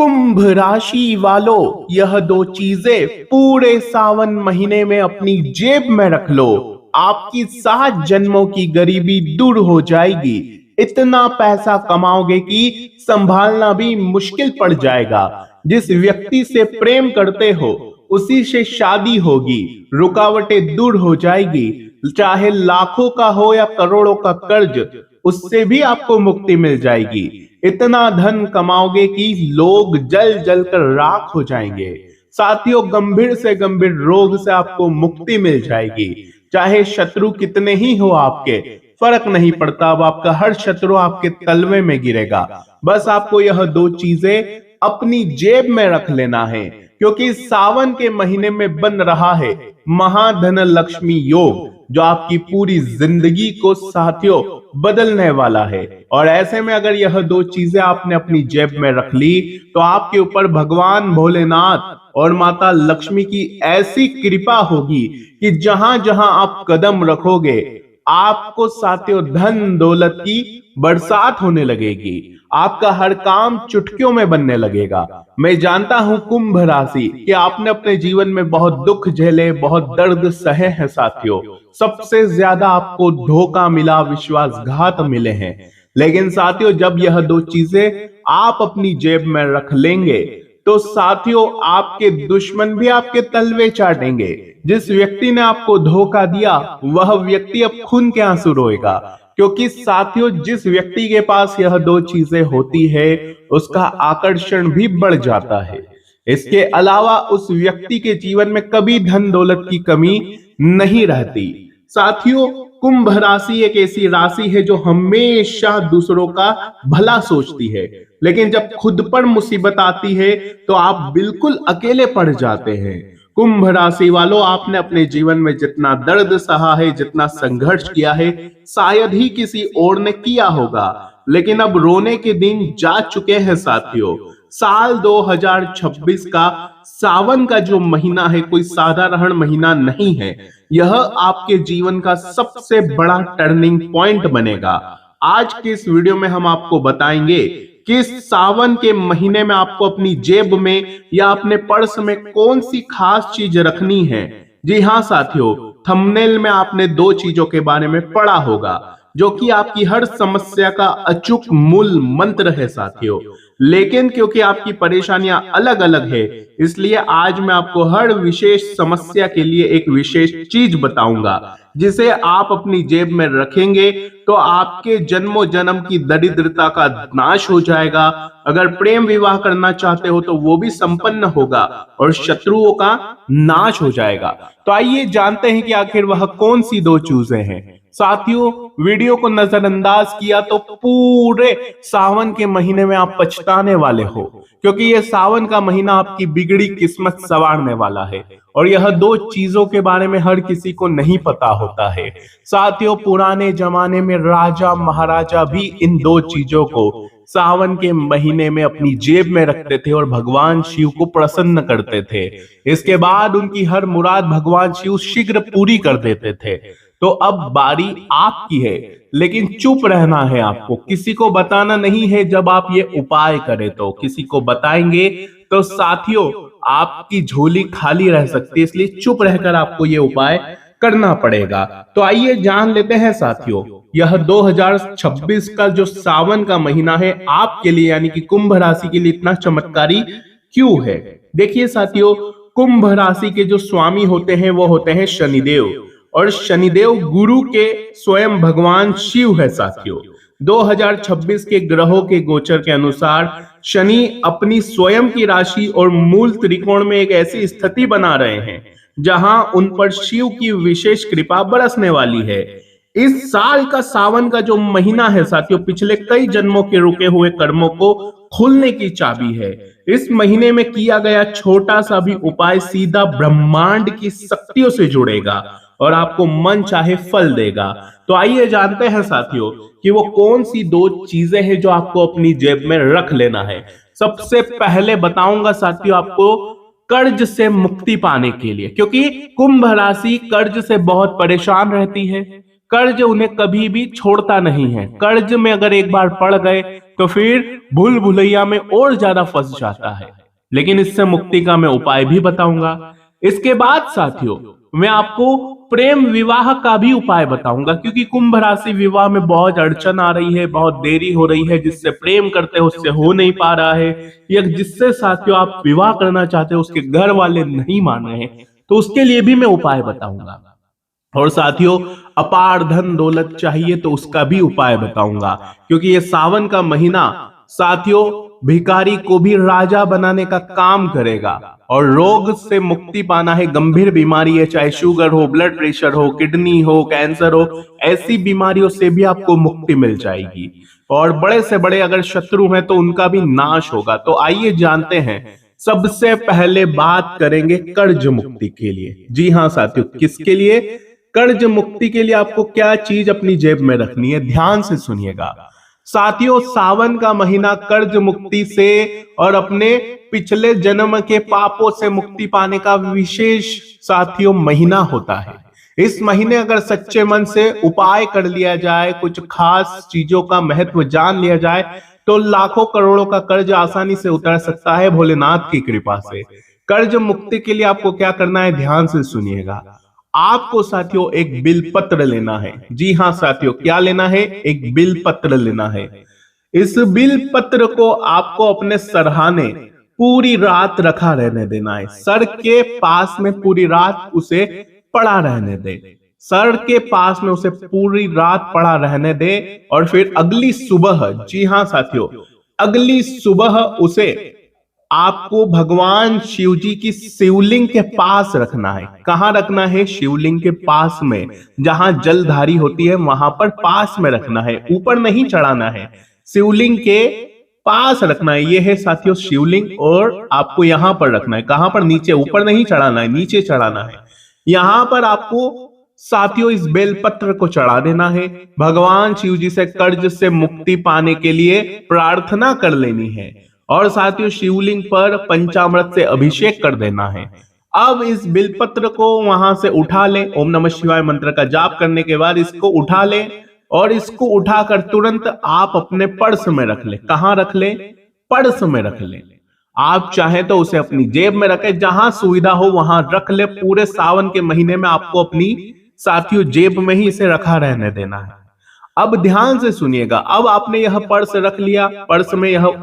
कुंभ राशि वालों, यह दो चीजें पूरे सावन महीने में अपनी जेब में रख लो। आपकी 7 जन्मों की गरीबी दूर हो जाएगी। इतना पैसा कमाओगे कि संभालना भी मुश्किल पड़ जाएगा। जिस व्यक्ति से प्रेम करते हो उसी से शादी होगी। रुकावटें दूर हो जाएगी। चाहे लाखों का हो या करोड़ों का कर्ज, उससे भी आपको मुक्ति मिल जाएगी। इतना धन कमाओगे कि लोग जल जल कर राख हो जाएंगे। साथियों, गंभीर से गंभीर रोग से आपको मुक्ति मिल जाएगी। चाहे शत्रु कितने ही हो आपके, फर्क नहीं पड़ता। अब आपका हर शत्रु आपके तलवे में गिरेगा। बस आपको यह दो चीजें अपनी जेब में रख लेना है, क्योंकि सावन के महीने में बन रहा है महाधन लक्ष्मी योग, जो आपकी पूरी जिंदगी को साथियों बदलने वाला है। और ऐसे में अगर यह दो चीजें आपने अपनी जेब में रख ली तो आपके ऊपर भगवान भोलेनाथ और माता लक्ष्मी की ऐसी कृपा होगी कि जहां जहां आप कदम रखोगे आपको साथियों धन दौलत की बरसात होने लगेगी। आपका हर काम चुटकियों में बनने लगेगा। मैं जानता हूं कुंभ राशि कि आपने अपने जीवन में बहुत दुख झेले, बहुत दर्द सहे हैं साथियों। सबसे ज्यादा आपको धोखा मिला, विश्वासघात मिले हैं। लेकिन साथियों, जब यह दो चीजें आप अपनी जेब में रख लेंगे तो साथियों आपके दुश्मन भी आपके तलवे चाटेंगे। जिस व्यक्ति ने आपको धोखा दिया वह व्यक्ति अब खून के आंसू रोएगा, क्योंकि साथियों जिस व्यक्ति के पास यह दो चीजें होती है उसका आकर्षण भी बढ़ जाता है। इसके अलावा उस व्यक्ति के जीवन में कभी धन दौलत की कमी नहीं रहती। साथियों, कुंभ राशि एक ऐसी राशि है जो हमेशा दूसरों का भला सोचती है, लेकिन जब खुद पर मुसीबत आती है तो आप बिल्कुल अकेले पड़ जाते हैं। कुंभ राशि वालों, आपने अपने जीवन में जितना दर्द सहा है, जितना संघर्ष किया है, शायद ही किसी और ने किया होगा। लेकिन अब रोने के दिन जा चुके हैं साथियों। साल 2026 का सावन का जो महीना है कोई साधारण महीना नहीं है। यह आपके जीवन का सबसे बड़ा टर्निंग पॉइंट बनेगा। आज के इस वीडियो में हम आपको बताएंगे कि इस सावन के महीने में आपको अपनी जेब में या अपने पर्स में कौन सी खास चीज रखनी है। जी हाँ साथियों, थंबनेल में आपने दो चीजों के बारे में पढ़ा होगा जो कि आपकी हर समस्या का अचूक मूल मंत्र है साथियों। लेकिन क्योंकि आपकी परेशानियां अलग अलग है, इसलिए आज मैं आपको हर विशेष समस्या के लिए एक विशेष चीज बताऊंगा, जिसे आप अपनी जेब में रखेंगे तो आपके जन्मों जन्म की दरिद्रता का नाश हो जाएगा। अगर प्रेम विवाह करना चाहते हो तो वो भी संपन्न होगा और शत्रुओं का नाश हो जाएगा। तो आइए जानते हैं कि आखिर वह कौन सी दो चीजें हैं। साथियों, वीडियो को नजरअंदाज किया तो पूरे सावन के महीने में आप पछताने वाले हो, क्योंकि यह सावन का महीना आपकी बिगड़ी किस्मत संवारने वाला है। और यह दो चीजों के बारे में हर किसी को नहीं पता होता है साथियों। पुराने जमाने में राजा महाराजा भी इन दो चीजों को सावन के महीने में अपनी जेब में रखते थे और भगवान शिव को प्रसन्न करते थे। इसके बाद उनकी हर मुराद भगवान शिव शीघ्र पूरी कर देते थे। तो अब बारी आपकी है, लेकिन चुप रहना है आपको, किसी को बताना नहीं है। जब आप ये उपाय करें तो किसी को बताएंगे तो साथियों आपकी झोली खाली रह सकती है, इसलिए चुप रहकर आपको ये उपाय करना पड़ेगा। तो आइए जान लेते हैं साथियों, यह 2026 का जो सावन का महीना है आपके लिए यानी कि कुंभ राशि के लिए इतना चमत्कारी क्यों है। देखिए साथियों, कुंभ राशि के जो स्वामी होते हैं वो होते हैं शनिदेव, और शनिदेव गुरु के स्वयं भगवान शिव है साथियों। 2026 के ग्रहों के गोचर के अनुसार शनि अपनी स्वयं की राशि और मूल त्रिकोण में एक ऐसी स्थिति बना रहे हैं जहां उन पर शिव की विशेष कृपा बरसने वाली है। इस साल का सावन का जो महीना है साथियों, पिछले कई जन्मों के रुके हुए कर्मों को खोलने की चाबी है। इस महीने में किया गया छोटा सा भी उपाय सीधा ब्रह्मांड की शक्तियों से जुड़ेगा और आपको मन चाहे फल देगा। तो आइए जानते हैं साथियों कि वो कौन सी दो चीजें हैं जो आपको अपनी जेब में रख लेना है। सबसे पहले बताऊंगा साथियों आपको कर्ज से मुक्ति पाने के लिए, क्योंकि कुंभ राशि कर्ज से बहुत परेशान रहती है। कर्ज उन्हें कभी भी छोड़ता नहीं है। कर्ज में अगर एक बार पड़ गए तो फिर भूल भुलैया में और ज्यादा फंस जाता है। लेकिन इससे मुक्ति का मैं उपाय भी बताऊंगा। इसके बाद साथियों मैं आपको प्रेम विवाह का भी उपाय बताऊंगा, क्योंकि कुंभ राशि विवाह में बहुत अड़चन आ रही है, बहुत देरी हो रही है। जिससे प्रेम करते हो उससे हो नहीं पा रहा है, या जिससे साथियों आप विवाह करना चाहते हो उसके घर वाले नहीं मान रहे हैं, तो उसके लिए भी मैं उपाय बताऊंगा। और साथियों अपार धन दौलत चाहिए तो उसका भी उपाय बताऊंगा, क्योंकि ये सावन का महीना साथियों भिखारी को भी राजा बनाने का काम करेगा। और रोग से मुक्ति पाना है, गंभीर बीमारी है, चाहे शुगर हो, ब्लड प्रेशर हो, किडनी हो, कैंसर हो, ऐसी बीमारियों से भी आपको मुक्ति मिल जाएगी। और बड़े से बड़े अगर शत्रु हैं तो उनका भी नाश होगा। तो आइए जानते हैं। सबसे पहले बात करेंगे कर्ज मुक्ति के लिए। जी हाँ साथियों, किसके लिए? कर्ज मुक्ति के लिए आपको क्या चीज अपनी जेब में रखनी है, ध्यान से सुनिएगा साथियों। सावन का महीना कर्ज मुक्ति से और अपने पिछले जन्म के पापों से मुक्ति पाने का विशेष साथियों महीना होता है। इस महीने अगर सच्चे मन से उपाय कर लिया जाए, कुछ खास चीजों का महत्व जान लिया जाए, तो लाखों करोड़ों का कर्ज आसानी से उतर सकता है भोलेनाथ की कृपा से। कर्ज मुक्ति के लिए आपको क्या करना है, ध्यान से सुनिएगा। आपको साथियों एक बिल पत्र लेना है। जी हाँ साथियों, क्या लेना है? एक बिल पत्र लेना है। इस बिल पत्र को आपको अपने सरहाने पूरी रात रखा रहने देना है। सर के पास में पूरी रात उसे पड़ा रहने दे। सर के पास में उसे पूरी रात पड़ा रहने दे और फिर अगली सुबह, जी हाँ साथियों, अगली सुबह उसे आपको भगवान शिव जी की शिवलिंग के पास रखना है। कहां रखना है? शिवलिंग के पास में, जहां जलधारी होती है वहां पर पास में रखना है, ऊपर नहीं चढ़ाना है, शिवलिंग के पास रखना है। ये है साथियों शिवलिंग, और आपको यहां पर रखना है। कहां पर? नीचे, ऊपर नहीं चढ़ाना है, नीचे चढ़ाना है। यहां पर आपको साथियों इस बेलपत्र को चढ़ा देना है। भगवान शिव जी से कर्ज से मुक्ति पाने के लिए प्रार्थना कर लेनी है, और साथियों शिवलिंग पर पंचामृत से अभिषेक कर देना है। अब इस बिलपत्र को वहां से उठा ले, ओम नमः शिवाय मंत्र का जाप करने के बाद इसको उठा ले, और इसको उठाकर तुरंत आप अपने पर्स में रख ले। कहां रख ले? पर्स में रख ले। आप चाहे तो उसे अपनी जेब में रखे, जहां सुविधा हो वहां रख ले। पूरे सावन के महीने में आपको अपनी साथियों जेब में ही इसे रखा रहने देना है। अब ध्यान से सुनिएगा। अब आपने यह पर्स रख लिया, पर्स में यह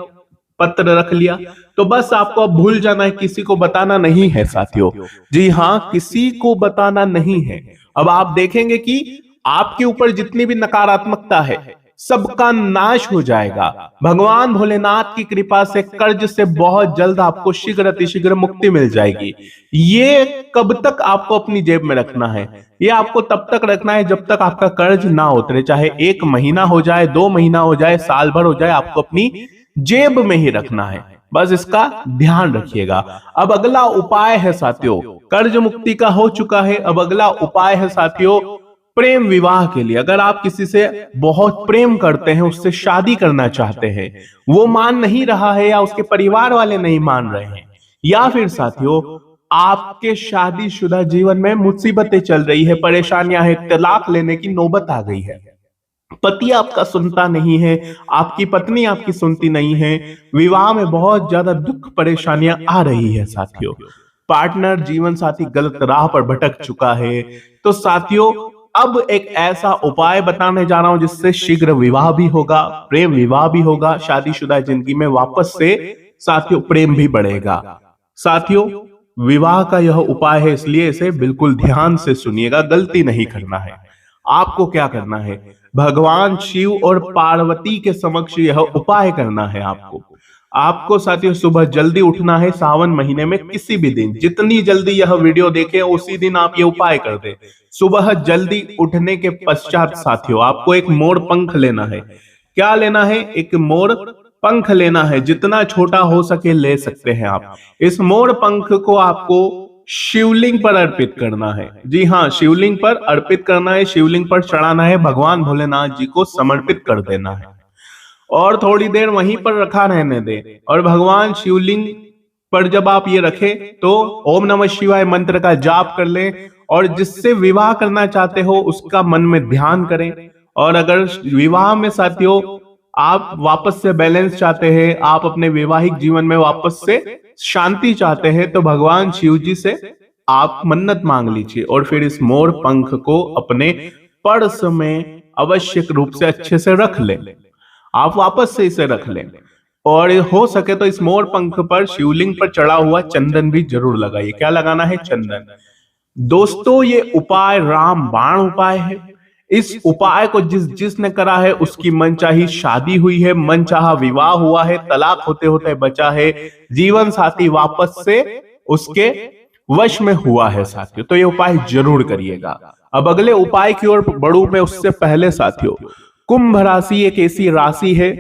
पत्र रख लिया, तो बस आपको अब भूल जाना है, किसी को बताना नहीं है साथियों। जी हाँ, किसी को बताना नहीं है। अब आप देखेंगे कि आपके ऊपर जितनी भी नकारात्मकता है सबका नाश हो जाएगा। भगवान भोलेनाथ की कृपा से कर्ज से बहुत जल्द आपको शीघ्र अतिशीघ्र मुक्ति मिल जाएगी। ये कब तक आपको अपनी जेब में रखना है? ये आपको तब तक रखना है जब तक आपका कर्ज ना उतरे, चाहे 1 महीना हो जाए, 2 महीना हो जाए, साल भर हो जाए, आपको अपनी जेब में ही रखना है। बस इसका ध्यान रखिएगा। अब अगला उपाय है साथियों, कर्ज मुक्ति का हो चुका है। अब अगला उपाय है साथियों प्रेम विवाह के लिए। अगर आप किसी से बहुत प्रेम करते हैं, उससे शादी करना चाहते हैं, वो मान नहीं रहा है, या उसके परिवार वाले नहीं मान रहे हैं, या फिर साथियों आपके शादीशुदा जीवन में मुसीबतें चल रही है, परेशानियां हैं, तलाक लेने की नौबत आ गई है, पति आपका सुनता नहीं है, आपकी पत्नी आपकी सुनती नहीं है, विवाह में बहुत ज्यादा दुख परेशानियां आ रही है साथियों, पार्टनर जीवन साथी गलत राह पर भटक चुका है, तो साथियों अब एक ऐसा उपाय बताने जा रहा हूं जिससे शीघ्र विवाह भी होगा, प्रेम विवाह भी होगा, शादीशुदा जिंदगी में वापस से साथियों प्रेम भी बढ़ेगा। साथियों विवाह का यह उपाय है, इसलिए इसे बिल्कुल ध्यान से सुनिएगा, गलती नहीं करना है। आपको क्या करना है? भगवान शिव और पार्वती के समक्ष यह उपाय करना है। आपको साथियों सुबह जल्दी उठना है। सावन महीने में किसी भी दिन, जितनी जल्दी यह वीडियो देखें उसी दिन आप ये उपाय कर दें। सुबह जल्दी उठने के पश्चात साथियों आपको एक मोर पंख लेना है। क्या लेना है? एक मोर पंख लेना है। जितना छोटा हो सके ले सकते हैं आप। इस मोर पंख को आपको शिवलिंग पर अर्पित करना है। जी हाँ, शिवलिंग पर अर्पित करना है, शिवलिंग पर चढ़ाना है, भगवान भोलेनाथ जी को समर्पित कर देना है, और थोड़ी देर वहीं पर रखा रहने दे। और भगवान शिवलिंग पर जब आप ये रखें तो ओम नमः शिवाय मंत्र का जाप कर लें, और जिससे विवाह करना चाहते हो उसका मन में ध्यान करें। और अगर विवाह में साथियों आप वापस से बैलेंस चाहते हैं, आप अपने वैवाहिक जीवन में वापस से शांति चाहते हैं, तो भगवान शिव जी से आप मन्नत मांग लीजिए और फिर इस मोर पंख को अपने पर्स में आवश्यक रूप से अच्छे से रख लें। आप वापस से इसे रख लें और हो सके तो इस मोर पंख पर शिवलिंग पर चढ़ा हुआ चंदन भी जरूर लगाइए। क्या लगाना है? चंदन। दोस्तों ये उपाय राम बाण उपाय है। इस उपाय को जिसने करा है उसकी मनचाही शादी हुई है, मनचाहा विवाह हुआ है, तलाक होते होते बचा है, जीवन साथी वापस से उसके वश में हुआ है साथियों। तो ये उपाय जरूर करिएगा। अब अगले उपाय की ओर बढ़ूं मैं उससे पहले साथियों, कुंभ राशि एक ऐसी राशि है,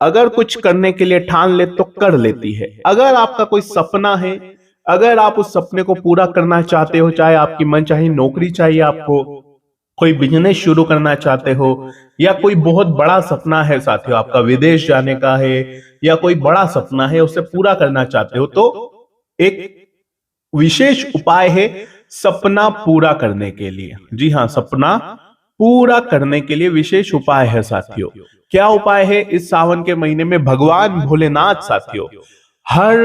अगर कुछ करने के लिए ठान ले तो कर लेती है। अगर आपका कोई सपना है, अगर आप उस सपने को पूरा करना चाहते हो, चाहे आपकी मनचाही नौकरी चाहिए, आपको कोई बिजनेस शुरू करना चाहते हो, या कोई बहुत बड़ा सपना है साथियों, आपका विदेश जाने का है या कोई बड़ा सपना है उसे पूरा करना चाहते हो, तो एक विशेष उपाय है सपना पूरा करने के लिए। जी हाँ, सपना पूरा करने के लिए विशेष उपाय है साथियों। क्या उपाय है? इस सावन के महीने में भगवान भोलेनाथ साथियों हर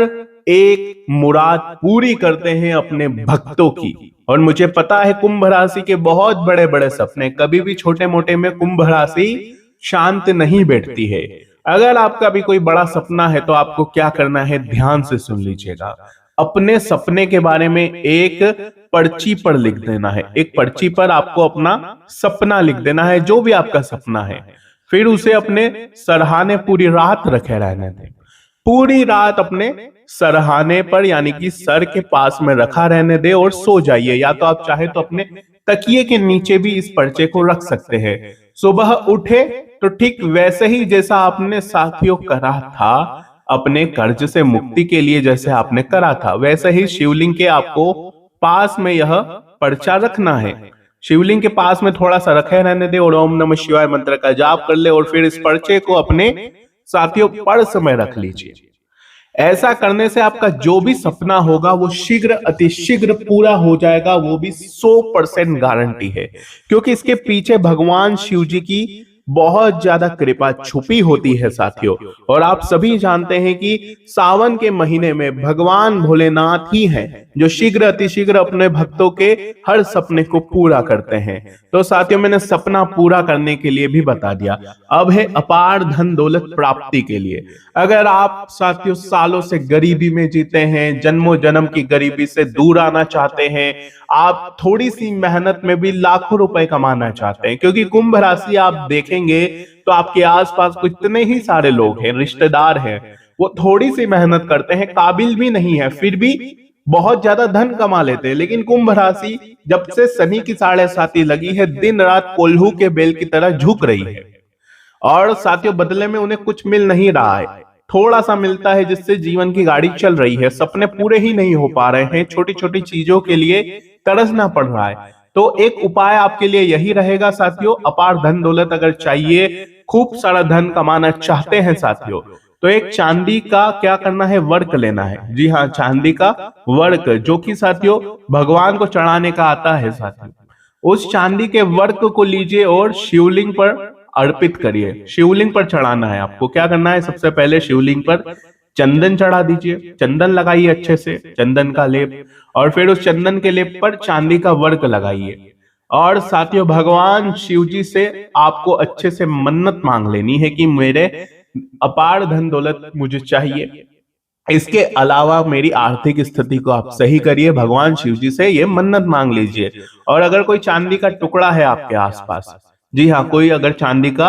एक मुराद पूरी करते हैं अपने भक्तों की। और मुझे पता है कुंभ राशि के बहुत बड़े बड़े सपने, कभी भी छोटे मोटे में कुंभ राशि शांत नहीं बैठती है। अगर आपका भी कोई बड़ा सपना है तो आपको क्या करना है, ध्यान से सुन लीजिएगा। अपने सपने के बारे में एक पर्ची पर लिख देना है। एक पर्ची पर आपको अपना सपना लिख देना है, जो भी आपका सपना है। फिर उसे अपने सरहाने पूरी रात रखे रहने दें। पूरी रात अपने सरहाने पर यानी कि सर के पास में रखा रहने दे और सो जाइए। या तो आप चाहे तो अपने तकिए के नीचे भी इस पर्चे को रख सकते हैं। सुबह उठे तो ठीक वैसे ही जैसा आपने साथियों करा था, अपने कर्ज से मुक्ति के लिए जैसे आपने करा था, वैसे ही शिवलिंग के आपको पास में यह पर्चा रखना है। शिवलिंग के पास में थोड़ा सा रखे रहने दे और ओम नमः शिवाय मंत्र का जाप कर ले और फिर इस पर्चे को अपने साथियों पर्स में रख लीजिए। ऐसा करने से आपका जो भी सपना होगा वो शीघ्र अतिशीघ्र पूरा हो जाएगा, वो भी 100% गारंटी है। क्योंकि इसके पीछे भगवान शिव जी की बहुत ज्यादा कृपा छुपी होती है साथियों। और आप सभी जानते हैं कि सावन के महीने में भगवान भोलेनाथ ही हैं जो शीघ्र अतिशीघ्र अपने भक्तों के हर सपने को पूरा करते हैं। तो साथियों मैंने सपना पूरा करने के लिए भी बता दिया। अब है अपार धन दौलत प्राप्ति के लिए। अगर आप साथियों सालों से गरीबी में जीते हैं, जन्मों जन्म की गरीबी से दूर आना चाहते हैं, आप थोड़ी सी मेहनत में भी लाखों रुपए कमाना चाहते हैं, क्योंकि कुंभ राशि आप देखेंगे तो आपके आसपास कितने ही सारे लोग हैं, रिश्तेदार हैं, वो थोड़ी सी मेहनत करते हैं, काबिल भी नहीं है, फिर भी बहुत ज्यादा धन कमा लेते हैं। लेकिन कुंभ राशि जब से शनि की 7.5 लगी है, दिन रात कोल्हू के बेल की तरह झुक रही है और साथियों बदले में उन्हें कुछ मिल नहीं रहा है। थोड़ा सा मिलता है जिससे जीवन की गाड़ी चल रही है, सपने पूरे ही नहीं हो पा रहे हैं, छोटी छोटी चीजों के लिए तरसना पड़ रहा है। तो एक उपाय आपके लिए यही रहेगा साथियों, अपार धन दौलत अगर चाहिए, खूब सारा धन कमाना चाहते हैं साथियों, तो एक चांदी का क्या करना है, वर्क लेना है। जी हाँ, चांदी का वर्क, जो कि साथियों भगवान को चढ़ाने का आता है साथियों। उस चांदी के वर्क को लीजिए और शिवलिंग पर अर्पित करिए। शिवलिंग पर चढ़ाना है आपको। क्या करना है, सबसे पहले शिवलिंग पर चंदन चढ़ा दीजिए, चंदन लगाइए अच्छे से, चंदन का लेप, और फिर उस चंदन के लेप पर चांदी का वर्क लगाइए। और साथियों भगवान शिव जी से आपको अच्छे से मन्नत मांग लेनी है कि मेरे अपार धन दौलत मुझे चाहिए, इसके अलावा मेरी आर्थिक स्थिति को आप सही करिए। भगवान शिव जी से ये मन्नत मांग लीजिए। और अगर कोई चांदी का टुकड़ा है आपके आसपास, जी हाँ, कोई अगर चांदी का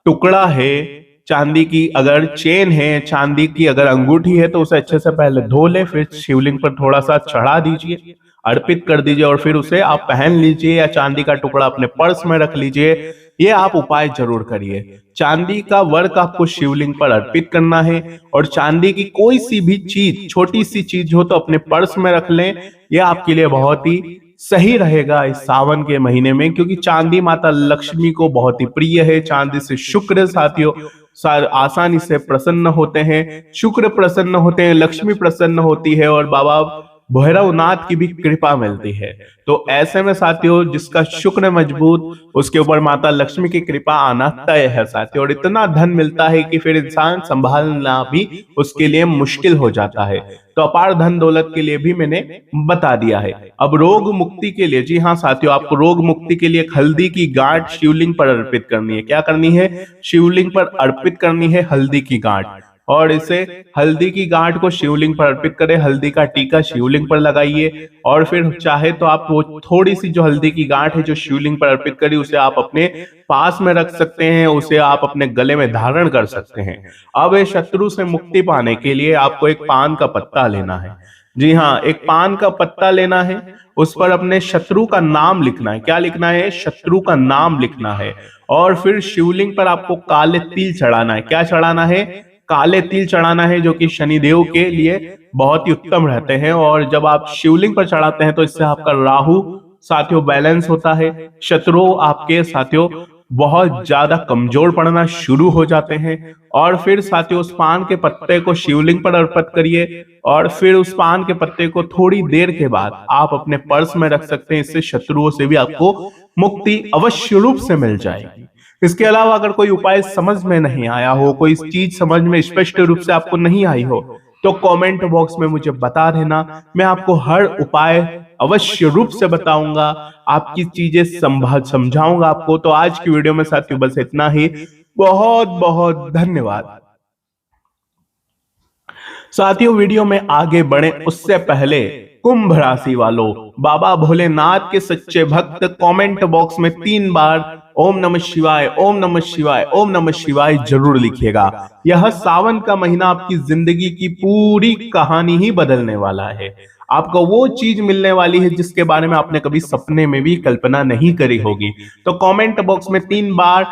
टुकड़ा है, चांदी की अगर चेन है, चांदी की अगर अंगूठी है, तो उसे अच्छे से पहले धो ले, फिर शिवलिंग पर थोड़ा सा चढ़ा दीजिए, अर्पित कर दीजिए और फिर उसे आप पहन लीजिए या चांदी का टुकड़ा अपने पर्स में रख लीजिए। ये आप उपाय जरूर करिए। चांदी का वर्क आपको शिवलिंग पर अर्पित करना है और चांदी की कोई सी भी चीज, छोटी सी चीज हो तो अपने पर्स में रख लें। यह आपके लिए बहुत ही सही रहेगा इस सावन के महीने में, क्योंकि चांदी माता लक्ष्मी को बहुत ही प्रिय है। चांदी से शुक्र साथियों आसानी से प्रसन्न होते हैं, शुक्र प्रसन्न होते हैं, लक्ष्मी प्रसन्न होती है और बाबा भैरवनाथ की भी कृपा मिलती है। तो ऐसे में साथियों जिसका शुक्र मजबूत, उसके ऊपर माता लक्ष्मी की कृपा आना तय है साथियों, और इतना धन मिलता है कि फिर इंसान संभालना भी उसके लिए मुश्किल हो जाता है। तो अपार धन दौलत के लिए भी मैंने बता दिया है। अब रोग मुक्ति के लिए, जी हाँ साथियों, आपको रोग मुक्ति के लिए हल्दी की गांठ शिवलिंग पर अर्पित करनी है। क्या करनी है? शिवलिंग पर अर्पित करनी है हल्दी की गांठ। और इसे हल्दी की गांठ को शिवलिंग पर अर्पित करें, हल्दी का टीका शिवलिंग पर लगाइए, और फिर चाहे तो आप वो थोड़ी सी जो हल्दी की गांठ है जो शिवलिंग पर अर्पित करी, उसे आप अपने पास में रख सकते हैं, उसे आप अपने गले में धारण कर सकते हैं। अब इस शत्रु से मुक्ति पाने के लिए आपको एक पान का पत्ता लेना है। जी हाँ, एक पान का पत्ता लेना है, उस पर अपने शत्रु का नाम लिखना है। क्या लिखना है? शत्रु का नाम लिखना है। और फिर शिवलिंग पर आपको काले तिल चढ़ाना है। क्या चढ़ाना है? काले तिल चढ़ाना है, जो कि शनिदेव के लिए बहुत ही उत्तम रहते हैं। और जब आप शिवलिंग पर चढ़ाते हैं तो इससे आपका राहु साथियों बैलेंस होता है, शत्रु आपके साथियों बहुत ज्यादा कमजोर पड़ना शुरू हो जाते हैं। और फिर साथियों उस पान के पत्ते को शिवलिंग पर अर्पित करिए, और फिर उस पान के पत्ते को थोड़ी देर के बाद आप अपने पर्स में रख सकते हैं। इससे शत्रुओं से भी आपको मुक्ति अवश्य रूप से मिल जाएगी। इसके अलावा अगर कोई उपाय समझ में नहीं आया हो, कोई चीज समझ में स्पष्ट रूप से आपको नहीं आई हो, तो कमेंट बॉक्स में मुझे बता देना। मैं आपको हर उपाय अवश्य रूप से बताऊंगा, आपकी चीजें समझाऊंगा आपको। तो आज की वीडियो में साथियों बस इतना ही। बहुत बहुत धन्यवाद। साथियों वीडियो में आगे बढ़े उससे पहले कुंभ राशि वालों, बाबा भोलेनाथ के सच्चे भक्त कमेंट बॉक्स में 3 बार ओम नमः शिवाय, ओम नमः शिवाय, ओम नमः शिवाय जरूर लिखिएगा। यह सावन का महीना आपकी जिंदगी की पूरी कहानी ही बदलने वाला है। आपको वो चीज मिलने वाली है जिसके बारे में आपने कभी सपने में भी कल्पना नहीं करी होगी। तो कमेंट बॉक्स में 3 बार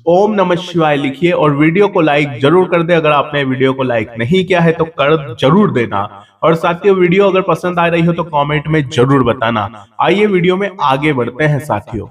ओम नमः शिवाय लिखिए, और वीडियो को लाइक जरूर कर दे। अगर आपने वीडियो को लाइक नहीं किया है तो कर जरूर देना। और साथियों वीडियो अगर पसंद आ रही हो तो कमेंट में जरूर बताना। आइए वीडियो में आगे बढ़ते हैं साथियों।